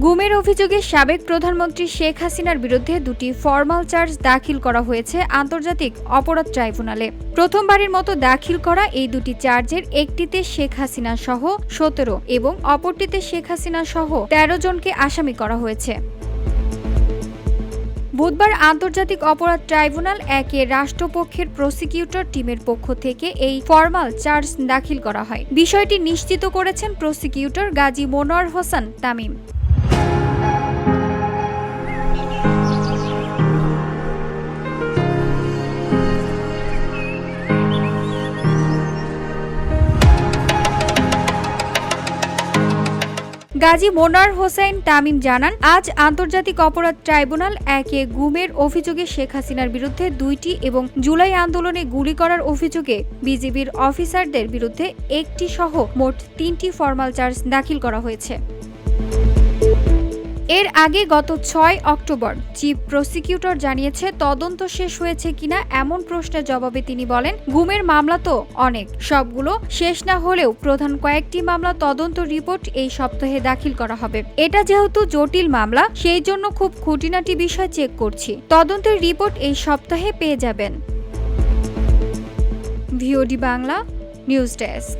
গুমের অভিযোগে সাবেক প্রধানমন্ত্রী শেখ হাসিনার বিরুদ্ধে দুটি ফরমাল চার্জ দাখিল করা হয়েছে আন্তর্জাতিক অপরাধ ট্রাইব্যুনালে। প্রথমবারের মতো দাখিল করা এই দুটি চার্জের একটিতে শেখ হাসিনা সহ ১৭ এবং অপরটিতে শেখ হাসিনা সহ ১৩ জনকে আসামি করা হয়েছে। বুধবার আন্তর্জাতিক অপরাধ ট্রাইব্যুনাল ১ এ রাষ্ট্রপক্ষের প্রসিকিউটর টিমের পক্ষ থেকে এই ফরমাল চার্জ দাখিল করা হয়। বিষয়টি নিশ্চিত করেছেন প্রসিকিউটর গাজী মনোয়ার হোসেন তামিম। গাজী মনোয়ার হোসেন তামিম জানান, আজ আন্তর্জাতিক অপরাধ ট্রাইব্যুনাল ১ এ গুমের অভিযোগে শেখ হাসিনার বিরুদ্ধে ২টি এবং জুলাই আন্দোলনে গুলি করার অভিযোগে বিজিবির অফিসারদের বিরুদ্ধে একটি সহ মোট ৩টি ফরমাল চার্জ দাখিল করা হয়েছে। এর আগে গত ৬ অক্টোবর চিফ প্রসিকিউটর জানিয়েছে, তদন্ত শেষ হয়েছে কিনা এমন প্রশ্নের জবাবে তিনি বলেন, গুমের মামলা তো অনেক, সবগুলো শেষ না হলেও প্রধান কয়েকটি মামলা তদন্ত রিপোর্ট এই সপ্তাহে দাখিল করা হবে। এটা যেহেতু জটিল মামলা, সেই জন্য খুব খুঁটিনাটি বিষয় চেক করছি। তদন্তের রিপোর্ট এই সপ্তাহে পেয়ে যাবেন। VOD Bangla news desk.